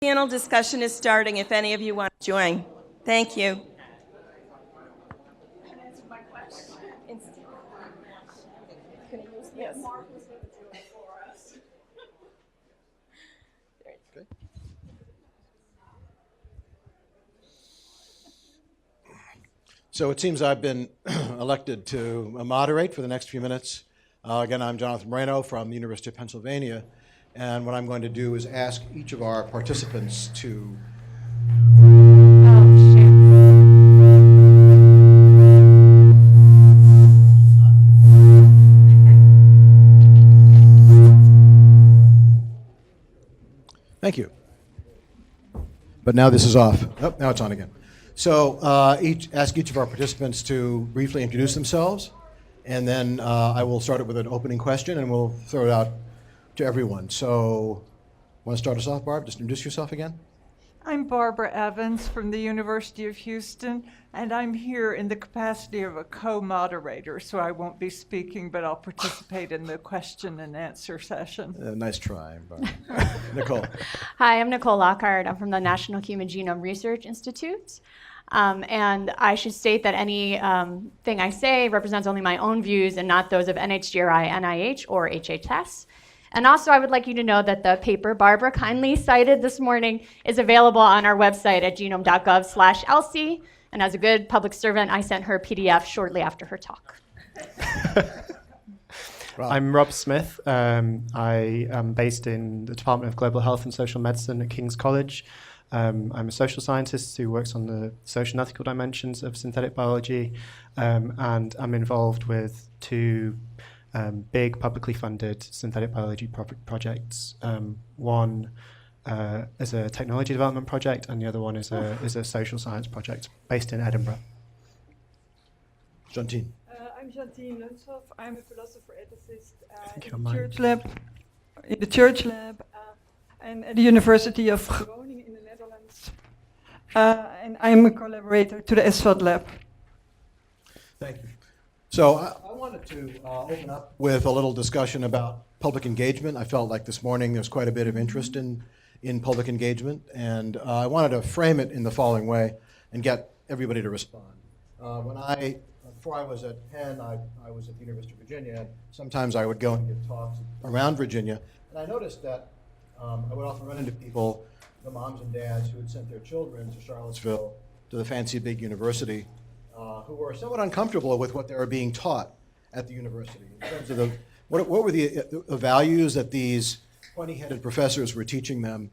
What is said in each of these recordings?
Panel discussion is starting if any of you want to join. Thank you. Can I answer my question? Yes. Okay. So it seems I've been elected to moderate for the next few minutes. Again, I'm Jonathan Moreno from the University of Pennsylvania, and what I'm going to do is ask each of our participants to Thank you. But now this is off. Oh, now it's on again. So ask each of our participants to briefly introduce themselves, and then I will start it with an opening question, and we'll throw it out to everyone. So want to start us off, Barb? Just introduce yourself again. I'm Barbara Evans from the University of Houston, and I'm here in the capacity of a co-moderator, so I won't be speaking, but I'll participate in the question and answer session. Nice try, Barbara. Nicole. Hi, I'm Nicole Lockhart. I'm from the National Human Genome Research Institute. And I should state that any thing I say represents only my own views and not those of NHGRI, NIH, or HHS. And also, I would like you to know that the paper Barbara kindly cited this morning is available on our website at genome.gov/ELSI. And as a good public servant, I sent her a PDF shortly after her talk. I'm Rob Smith. I am based in the Department of Global Health and Social Medicine at King's College. I'm a social scientist who works on the social and ethical dimensions of synthetic biology, and I'm involved with two big publicly funded synthetic biology projects. One is a technology development project, and the other one is a social science project based in Edinburgh. Jeantine. I'm Jeantine Lunshof. I'm a philosopher ethicist in the Church Lab and at the University of Groningen in the Netherlands. And I'm a collaborator to the ESLI lab. Thank you. So I wanted to open up with a little discussion about public engagement. I felt like this morning there's quite a bit of interest in public engagement, and I wanted to frame it in the following way and get everybody to respond. Before I was at Penn, I was at the University of Virginia, and sometimes I would go and give talks around Virginia, and I noticed that I would often run into people, the moms and dads who had sent their children to Charlottesville, to the fancy big university, who were somewhat uncomfortable with what they were being taught at the university in terms of what were the values that these pointy-headed professors were teaching them,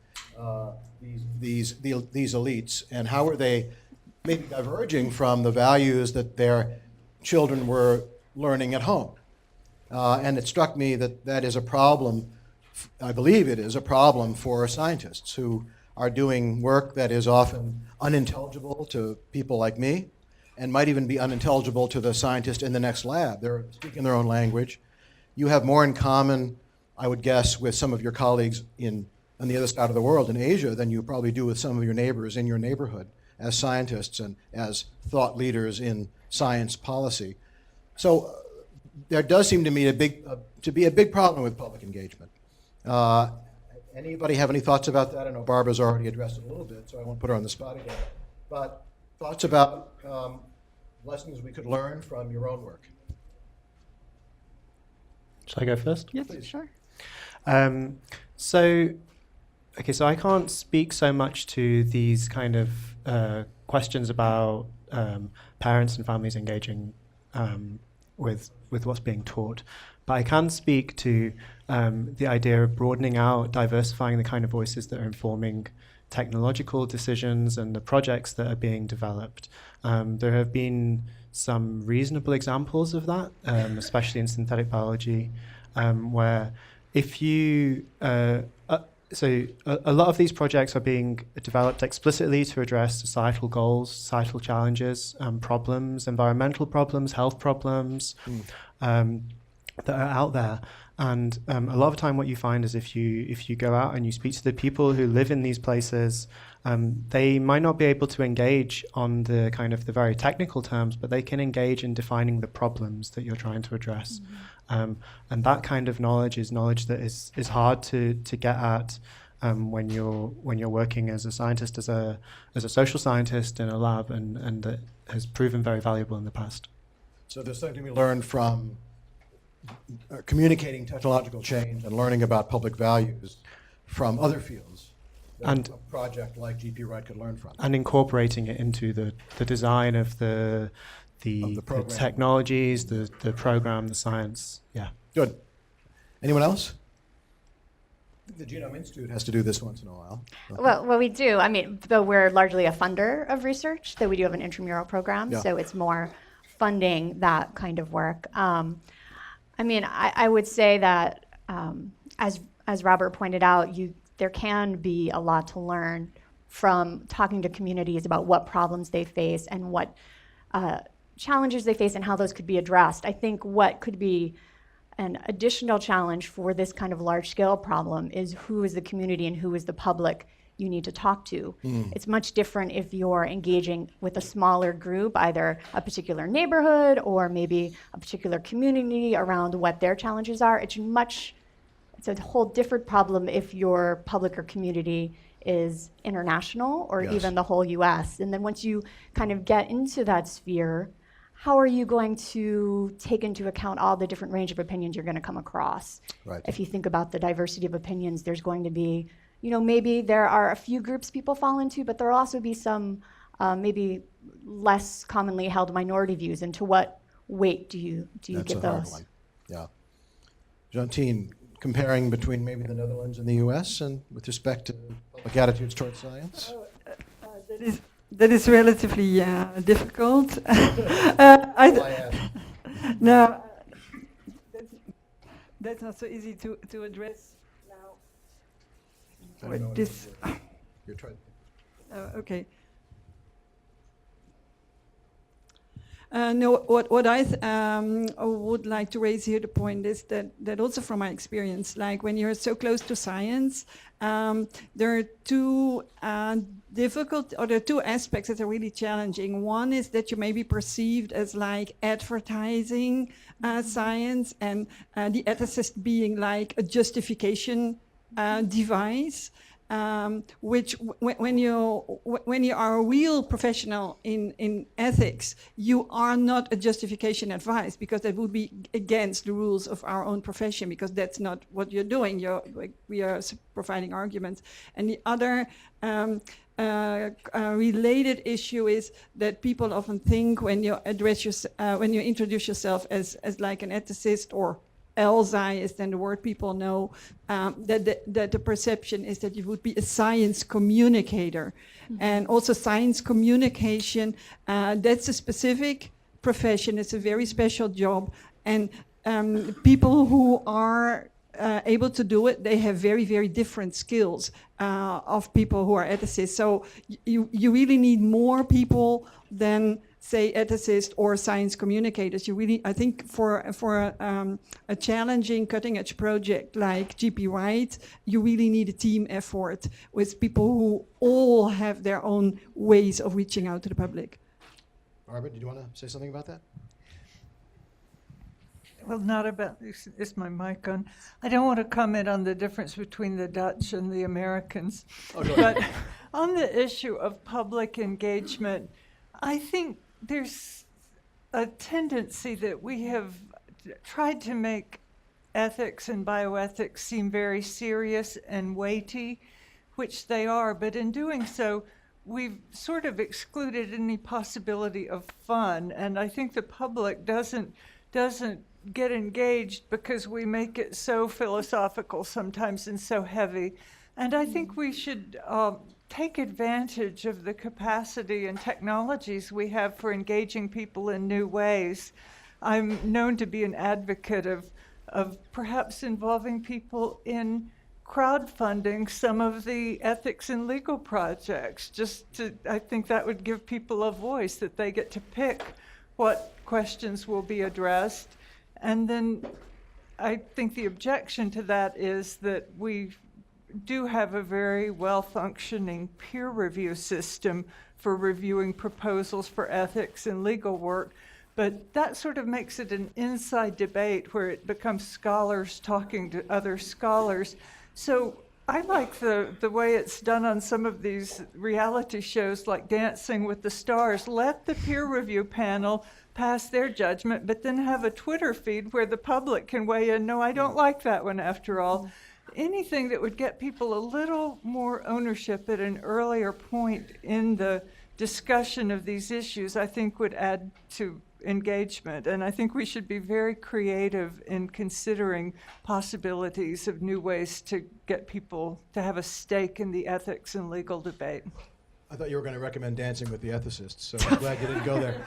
these elites, and how were they maybe diverging from the values that their children were learning at home. And it struck me that is a problem. I believe it is a problem for scientists who are doing work that is often unintelligible to people like me, and might even be unintelligible to the scientist in the next lab. They're speaking their own language. You have more in common, I would guess, with some of your colleagues on the other side of the world, in Asia, than you probably do with some of your neighbors in your neighborhood as scientists and as thought leaders in science policy. So there does seem to me to be a big problem with public engagement. Anybody have any thoughts about that? I know Barbara's already addressed it a little bit, so I won't put her on the spot again. But thoughts about lessons we could learn from your own work? Shall I go first? Yes, Please. sure. So I can't speak so much to these kind of questions about parents and families engaging with what's being taught, but I can speak to the idea of broadening out, diversifying the kind of voices that are informing technological decisions and the projects that are being developed. There have been some reasonable examples of that, especially in synthetic biology, where if you so a lot of these projects are being developed explicitly to address societal goals, societal challenges, problems, environmental problems, health problems that are out there. And a lot of the time what you find is if you go out and you speak to the people who live in these places, they might not be able to engage on the kind of the very technical terms, but they can engage in defining the problems that you're trying to address. And that kind of knowledge is knowledge that is hard to get at when you're working as a scientist, as a social scientist in a lab, and that has proven very valuable in the past. So there's something to be learned from communicating technological change and learning about public values from other fields that And- a project like GP Wright could learn from. And incorporating it into the design of the program. technologies, the program, the science. Yeah. Good. Anyone else? I think the Genome Institute has to do this once in a while. Well, we do. I mean, though we're largely a funder of research, though we do have an intramural program, Yeah. so it's more funding that kind of work. I mean, I would say that, as Robert pointed out, there can be a lot to learn from talking to communities about what problems they face and what challenges they face and how those could be addressed. I think what could be an additional challenge for this kind of large-scale problem is who is the community and who is the public you need to talk to. It's much different if you're engaging with a smaller group, either a particular neighborhood or maybe a particular community around what their challenges are. It's a whole different problem if your public or community is international or Yes. even the whole US. And then once you kind of get into that sphere, how are you going to take into account all the different range of opinions you're going to come across? Right. If you think about the diversity of opinions, there's going to be, maybe there are a few groups people fall into, but there'll also be some maybe less commonly held minority views. And to what weight do you That's give a hard those? one. Yeah. Jeantine, comparing between maybe the Netherlands and the US and with respect to public attitudes towards science? That is relatively difficult. No, that's not so easy to address now. I don't know With this. You're trying. Okay. No, what I would like to raise here, the point is that also from my experience, like when you're so close to science, there are two there are two aspects that are really challenging. One is that you may be perceived as like advertising science, and the ethicist being like a justification device. Which when you are a real professional in ethics, you are not a justification advice, because that would be against the rules of our own profession, because that's not what you're doing. We are providing arguments. And the other related issue is that people often think when you introduce yourself as like an ethicist, or ELSI is then the word people know, that the perception is that you would be a science communicator. Mm-hmm. And also science communication, that's a specific profession, it's a very special job. And people who are able to do it, they have very, very different skills of people who are ethicists. So you really need more people than, say, ethicists or science communicators. You really, I think, for a challenging cutting-edge project like GP Wright, you really need a team effort with people who all have their own ways of reaching out to the public. Barbara, did you want to say something about that? Well, not about, is my mic on? I don't want to comment on the difference between the Dutch and the Americans. Oh, go ahead. But on the issue of public engagement, I think there's a tendency that we have tried to make ethics and bioethics seem very serious and weighty, which they are, but in doing so, we've sort of excluded any possibility of fun, and I think the public doesn't get engaged because we make it so philosophical sometimes and so heavy. And I think we should take advantage of the capacity and technologies we have for engaging people in new ways. I'm known to be an advocate of perhaps involving people in crowdfunding some of the ethics and legal projects. I think that would give people a voice, that they get to pick what questions will be addressed. And then I think the objection to that is that we do have a very well-functioning peer review system for reviewing proposals for ethics and legal work, but that sort of makes it an inside debate where it becomes scholars talking to other scholars. So I like the way it's done on some of these reality shows like Dancing with the Stars. Let the peer review panel pass their judgment, but then have a Twitter feed where the public can weigh in. No, I don't like that one after all. Anything that would get people a little more ownership at an earlier point in the discussion of these issues, I think would add to engagement. And I think we should be very creative in considering possibilities of new ways to get people to have a stake in the ethics and legal debate. I thought you were going to recommend Dancing with the Ethicists, so I'm glad you didn't go there.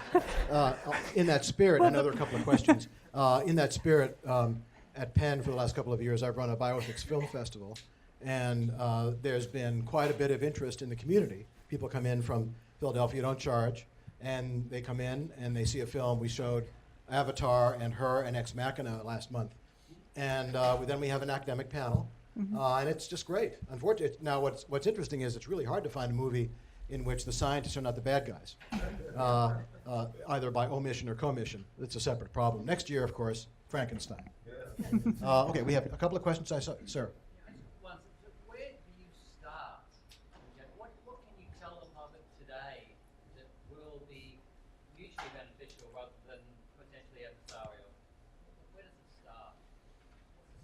In that spirit, another couple of questions. In that spirit, at Penn for the last couple of years, I've run a bioethics film festival, and there's been quite a bit of interest in the community. People come in from Philadelphia, don't charge, and they come in and they see a film. We showed Avatar and Her and Ex Machina last month. And then we have an academic panel, and it's just great. Unfortunately, now what's interesting is it's really hard to find a movie in which the scientists are not the bad guys, either by omission or commission. It's a separate problem. Next year, of course, Frankenstein. Okay, we have a couple of questions. Sir. Where do you start? What can you tell them of it today that will be mutually beneficial rather than potentially adversarial? Where does it start? What's the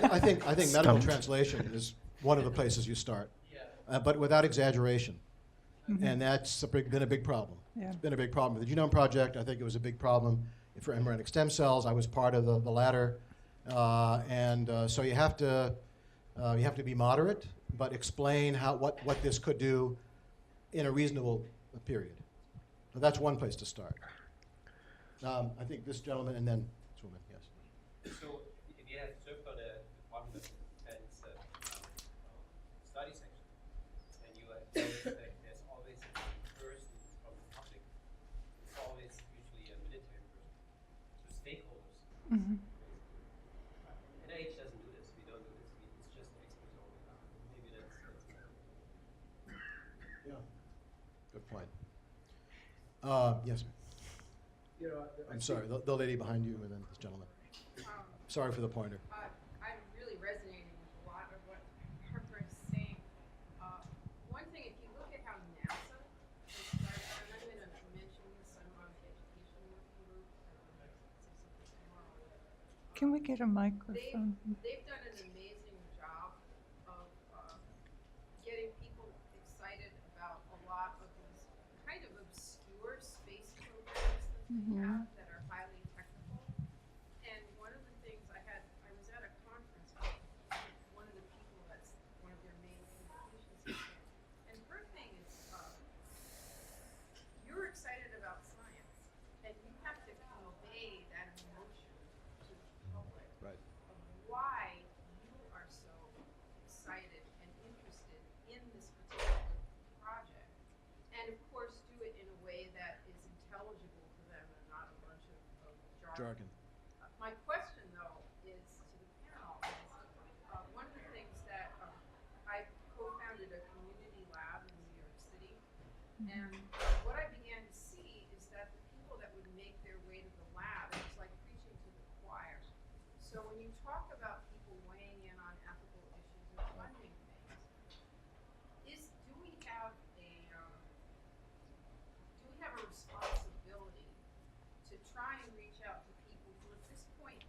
simple? I think medical translation is one of the places you start, but without exaggeration. And that's been a big problem. Yeah. It's been a big problem with the Genome Project. I think it was a big problem for embryonic stem cells. I was part of the latter. So you have to be moderate, but explain what this could do in a reasonable period. So that's one place to start. I think this gentleman and then this woman, yes. So if you have so far the Department of Defense study section, and you have there's always a person from the public. It's always usually a military person. So stakeholders. NIH doesn't do this. We don't do this. It's just experts all around. Maybe that's Yeah. Good point. Yes. You know, I'm sorry, the lady behind you and then this gentleman. Sorry for the pointer. I'm really resonating with a lot of what Harper is saying. One thing, if you look at how NASA has started, and I'm going to mention this, I'm on the education working group. Can we get a microphone? They've done an amazing job of getting people excited about a lot of these kind of obscure space programs that we have that are highly technical. And one of the things I was at a conference with one of the people that's one of their main communications people. And her thing is, you're excited about science, and you have to convey that emotion to the public Right. of why you are so excited and interested in this particular project. And of course, do it in a way that is intelligible to them and not a bunch of jargon. Jargon. My question, though, is to the panel. One of the things that I co-founded a community lab in New York City, and what I began to see is that the people that would make their way to the lab, it was like preaching to the choir. So when you talk about people weighing in on ethical issues and funding things, do we have a responsibility to try and reach out to people who at this point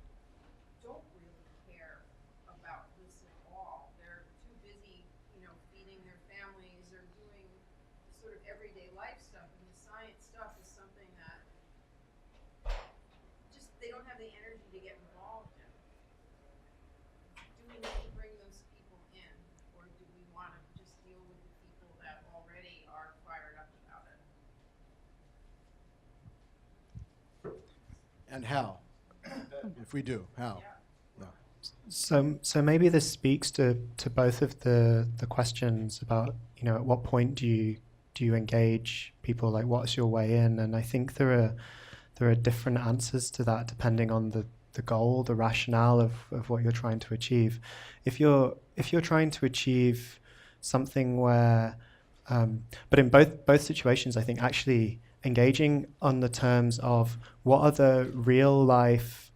don't really care about this at all? They're too busy, feeding their families or doing sort of everyday life stuff, and the science stuff is something that just they don't have the energy to get involved in. Do we need to bring those people in, or do we want to just deal with the people that already are fired up about it? And how? If we do, how? No. So maybe this speaks to both of the questions about, at what point do you engage people, like what's your way in? And I think there are different answers to that depending on the goal, the rationale of what you're trying to achieve. If you're trying to achieve something where, but in both situations, I think actually engaging on the terms of what are the real life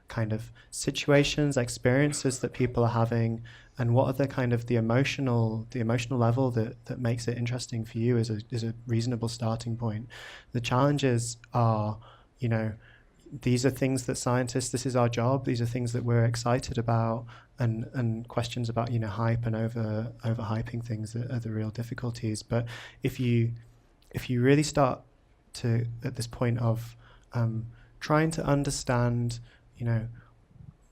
kind of situations, experiences that people are having, and what are the kind of the emotional level that makes it interesting for you is a reasonable starting point. The challenges are, you know, these are things that scientists, this is our job, these are things that we're excited about, and questions about, you know, hype and overhyping things are the real difficulties. But if you really start to, at this point of trying to understand, you know,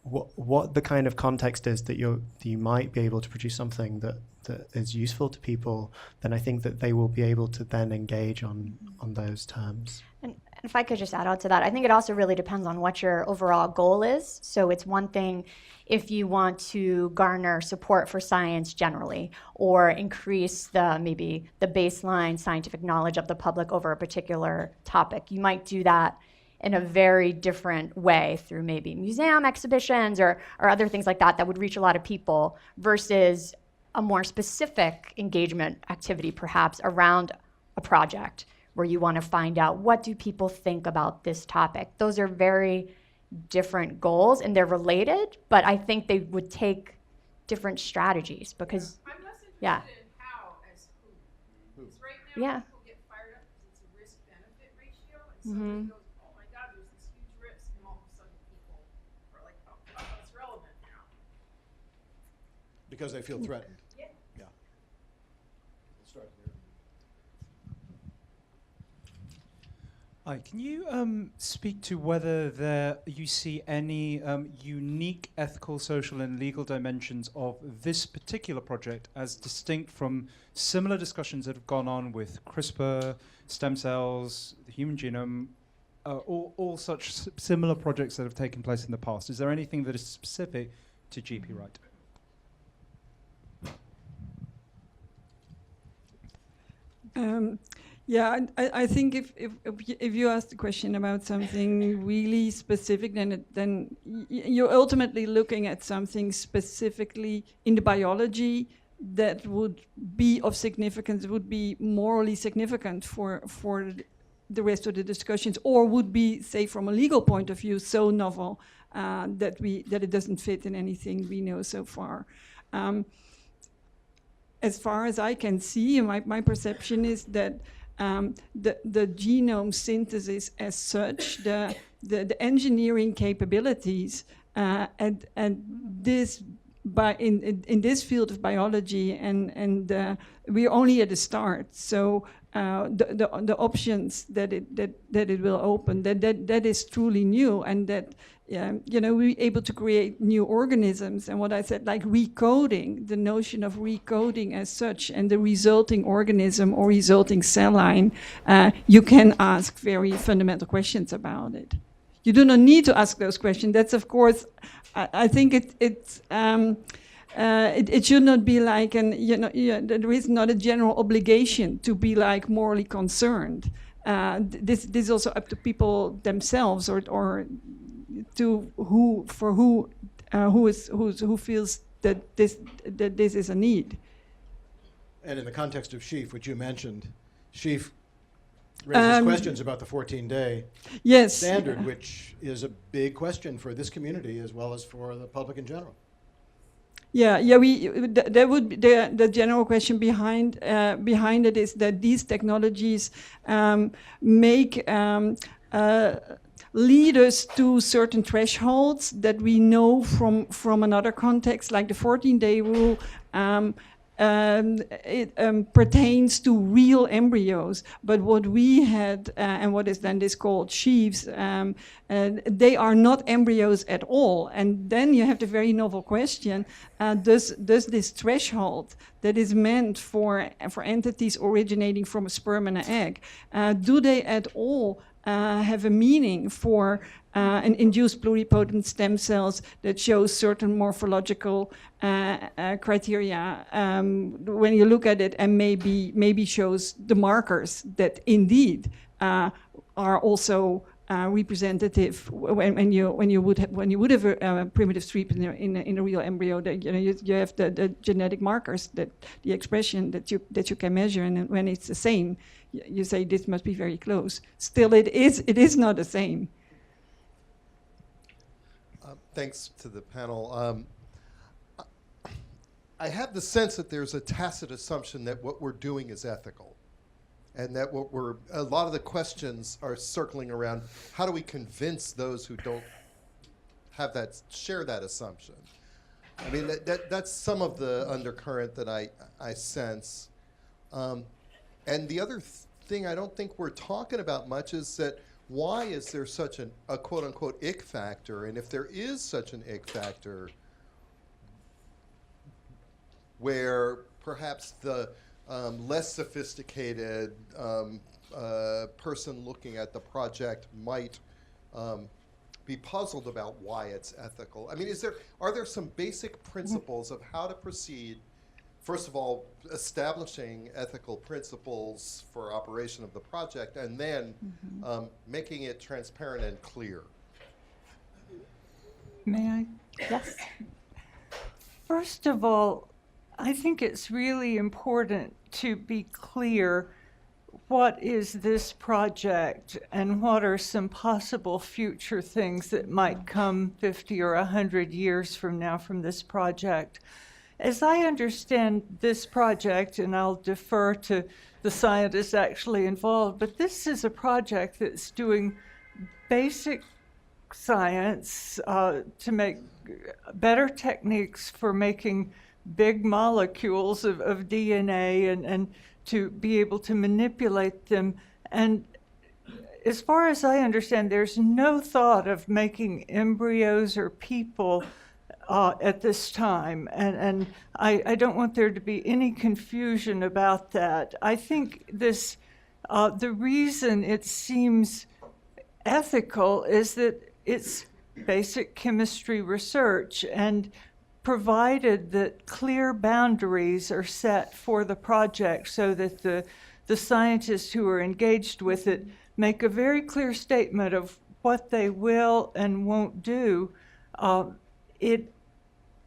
what the kind of context is that you might be able to produce something that is useful to people, then I think that they will be able to then engage on those terms. And if I could just add on to that, I think it also really depends on what your overall goal is. So it's one thing if you want to garner support for science generally, or increase maybe the baseline scientific knowledge of the public over a particular topic. You might do that in a very different way through maybe museum exhibitions or other things like that would reach a lot of people, versus a more specific engagement activity perhaps around a project where you want to find out, what do people think about this topic? Those are very different goals, and they're related, but I think they would take different strategies because, I'm less interested yeah. in how as who. Because right now Yeah. people get fired up because it's a risk-benefit ratio, and Mhm. somebody goes, oh my God, there's this huge risk, and all of a sudden people are like, oh, it's relevant now. Because they feel threatened. Yeah. Yeah. We'll start here. Hi, can you speak to whether you see any unique ethical, social, and legal dimensions of this particular project as distinct from similar discussions that have gone on with CRISPR, stem cells, the human genome, all such similar projects that have taken place in the past? Is there anything that is specific to GP Right? Yeah, I think if you ask the question about something really specific, then you're ultimately looking at something specifically in the biology that would be of significance, would be morally significant for the rest of the discussions, or would be, say, from a legal point of view, so novel that it doesn't fit in anything we know so far. As far as I can see, my perception is that the genome synthesis as such, the engineering capabilities, and this in this field of biology, and we're only at the start. So the options that it will open, that is truly new, and that we're able to create new organisms. And what I said, like recoding, the notion of recoding as such, and the resulting organism or resulting cell line, you can ask very fundamental questions about it. You do not need to ask those questions. That's, of course, I think it should not be like there is not a general obligation to be like morally concerned. This is also up to people themselves, or to who feels that this is a need. And in the context of Sheaf, which you mentioned, Sheaf raises questions about the 14-day standard, which is a big question for this community as well as for the public in general. Yeah. There would be the general question behind it is that these technologies make lead us to certain thresholds that we know from another context, like the 14-day rule. It pertains to real embryos, but what we had and what is then called sheaves, they are not embryos at all. And then you have the very novel question: does this threshold that is meant for entities originating from a sperm and an egg, do they at all have a meaning for an induced pluripotent stem cells that shows certain morphological criteria when you look at it, and maybe shows the markers that indeed are also representative when you would have a primitive strip in a real embryo, that you have the genetic markers, that the expression that you can measure, and when it's the same, you say this must be very close. Still, it is not the same. Thanks to the panel. I have the sense that there's a tacit assumption that what we're doing is ethical, and that a lot of the questions are circling around how do we convince those who don't share that assumption. I mean, that's some of the undercurrent that I sense. And the other thing I don't think we're talking about much is that why is there such a quote-unquote ick factor? And if there is such an ick factor, where perhaps the less sophisticated person looking at the project might be puzzled about why it's ethical. I mean, are there some basic principles of how to proceed? First of all, establishing ethical principles for operation of the project, and then making it transparent and clear. May I? Yes. First of all, I think it's really important to be clear what is this project and what are some possible future things that might come 50 or 100 years from now from this project. As I understand this project, and I'll defer to the scientists actually involved, but this is a project that's doing basic science to make better techniques for making big molecules of DNA and to be able to manipulate them. And as far as I understand, there's no thought of making embryos or people at this time, and I don't want there to be any confusion about that. I think this, the reason it seems ethical is that it's basic chemistry research, and provided that clear boundaries are set for the project so that the scientists who are engaged with it make a very clear statement of what they will and won't do, it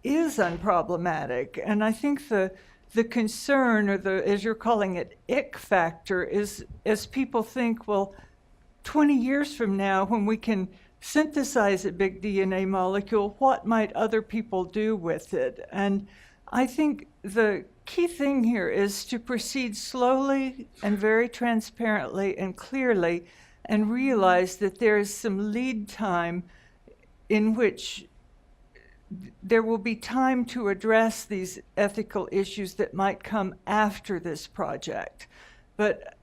is unproblematic. And I think the concern, or as you're calling it, ick factor, is as people think, well, 20 years from now, when we can synthesize a big DNA molecule, what might other people do with it? And I think the key thing here is to proceed slowly and very transparently and clearly, and realize that there is some lead time in which there will be time to address these ethical issues that might come after this project. But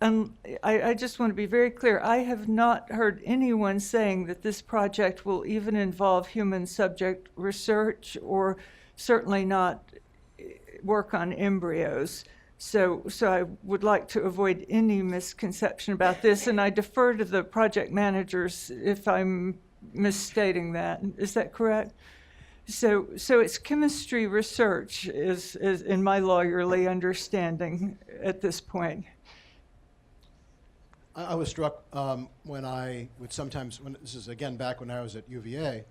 I just want to be very clear. I have not heard anyone saying that this project will even involve human subject research, or certainly not work on embryos. So I would like to avoid any misconception about this, and I defer to the project managers if I'm misstating that. Is that correct? So it's chemistry research is in my lawyerly understanding at this point. I was struck when I would sometimes, this is again back when I was at UVA,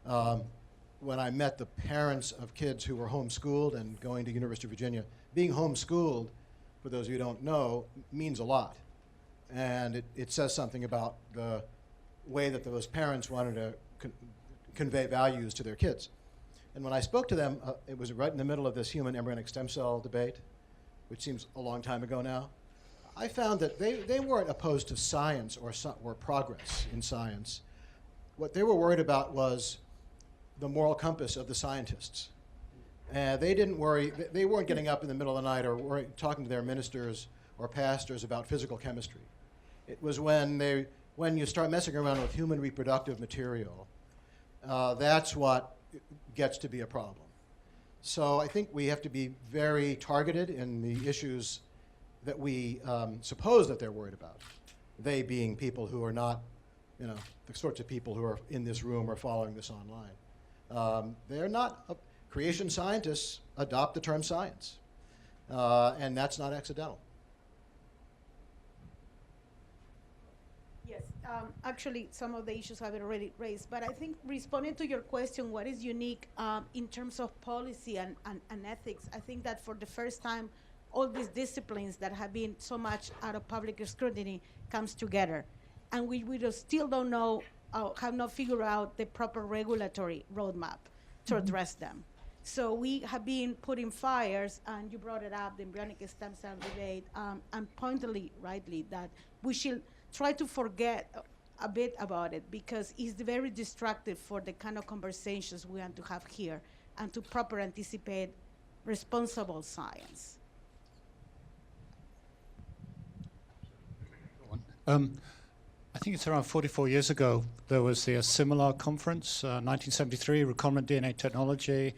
when I met the parents of kids who were homeschooled and going to University of Virginia. Being homeschooled, for those of you who don't know, means a lot. And it says something about the way that those parents wanted to convey values to their kids. And when I spoke to them, it was right in the middle of this human embryonic stem cell debate, which seems a long time ago now. I found that they weren't opposed to science or progress in science. What they were worried about was the moral compass of the scientists. They didn't worry, they weren't getting up in the middle of the night or talking to their ministers or pastors about physical chemistry. It was when you start messing around with human reproductive material, that's what gets to be a problem. So I think we have to be very targeted in the issues that we suppose that they're worried about. They being people who are not, the sorts of people who are in this room or following this online. They're not, creation scientists adopt the term science, and that's not accidental. Yes, actually, some of the issues have been already raised, but I think responding to your question, what is unique in terms of policy and ethics, I think that for the first time, all these disciplines that have been so much out of public scrutiny comes together. And we still don't know have not figured out the proper regulatory roadmap to address them. So we have been putting fires, and you brought it up, the embryonic stem cell debate, and pointedly, rightly, that we should try to forget a bit about it, because it's very destructive for the kind of conversations we want to have here and to proper anticipate responsible science. I think it's around 44 years ago, there was the Similar conference, 1973, recombinant DNA technology.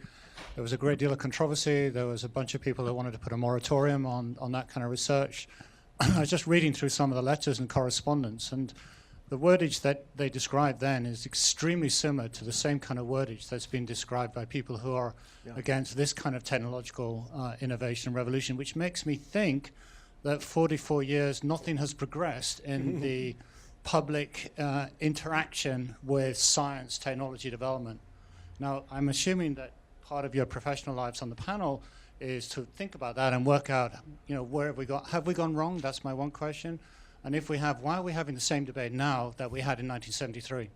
There was a great deal of controversy. There was a bunch of people that wanted to put a moratorium on that kind of research. I was just reading through some of the letters and correspondence, and the wordage that they described then is extremely similar to the same kind of wordage that's been described by people who are against this kind of technological innovation and revolution, which makes me think that 44 years, nothing has progressed in the public interaction with science, technology development. Now, I'm assuming that part of your professional lives on the panel is to think about that and work out, where have we gone wrong? That's my one question. And if we have, why are we having the same debate now that we had in 1973?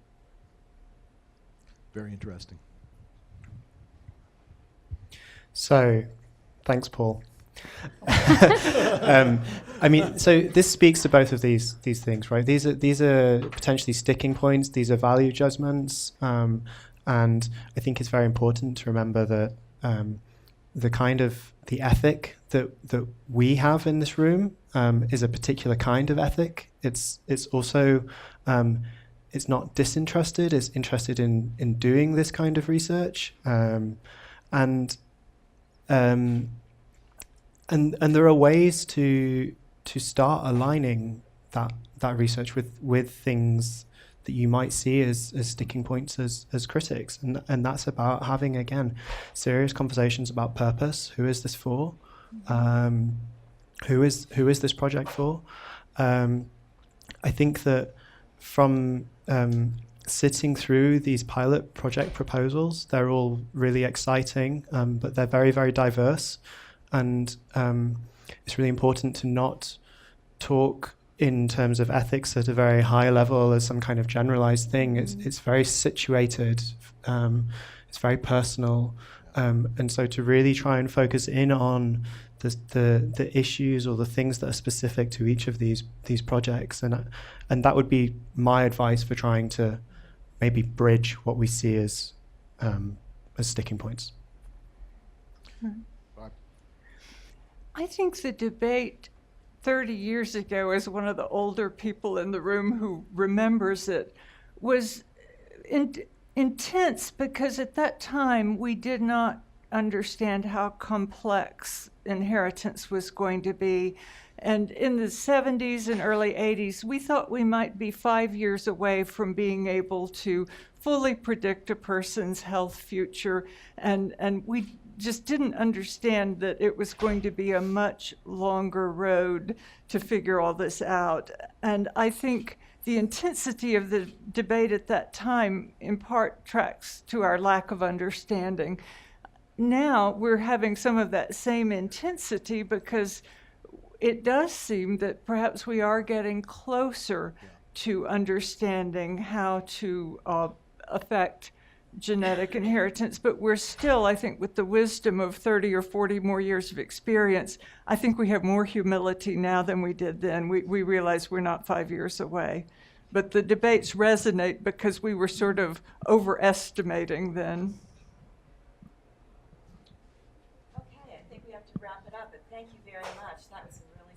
Very interesting. So, thanks, Paul. I mean, so this speaks to both of these things, right? These are potentially sticking points. These are value judgments, and I think it's very important to remember that the ethic that we have in this room is a particular kind of ethic. It's also it's not disinterested. It's interested in doing this kind of research, and there are ways to start aligning that research with things that you might see as sticking points as critics, and that's about having, again, serious conversations about purpose. Who is this for? Who is this project for? I think that from sitting through these pilot project proposals, they're all really exciting, but they're very, very diverse. And it's really important to not talk in terms of ethics at a very high level as some kind of generalized thing. It's very situated, it's very personal. And so to really try and focus in on the issues or the things that are specific to each of these projects. And that would be my advice for trying to maybe bridge what we see as sticking points. I think the debate 30 years ago, as one of the older people in the room who remembers it, was intense because at that time we did not understand how complex inheritance was going to be. And in the 70s and early 80s, we thought we might be 5 years away from being able to fully predict a person's health future. And we just didn't understand that it was going to be a much longer road to figure all this out. And I think the intensity of the debate at that time in part tracks to our lack of understanding. Now we're having some of that same intensity because it does seem that perhaps we are getting closer to understanding how to affect genetic inheritance, but we're still, I think, with the wisdom of 30 or 40 more years of experience, I think we have more humility now than we did then. We realize we're not 5 years away. But the debates resonate because we were sort of overestimating then. Okay, I think we have to wrap it up, but thank you very much. That was a really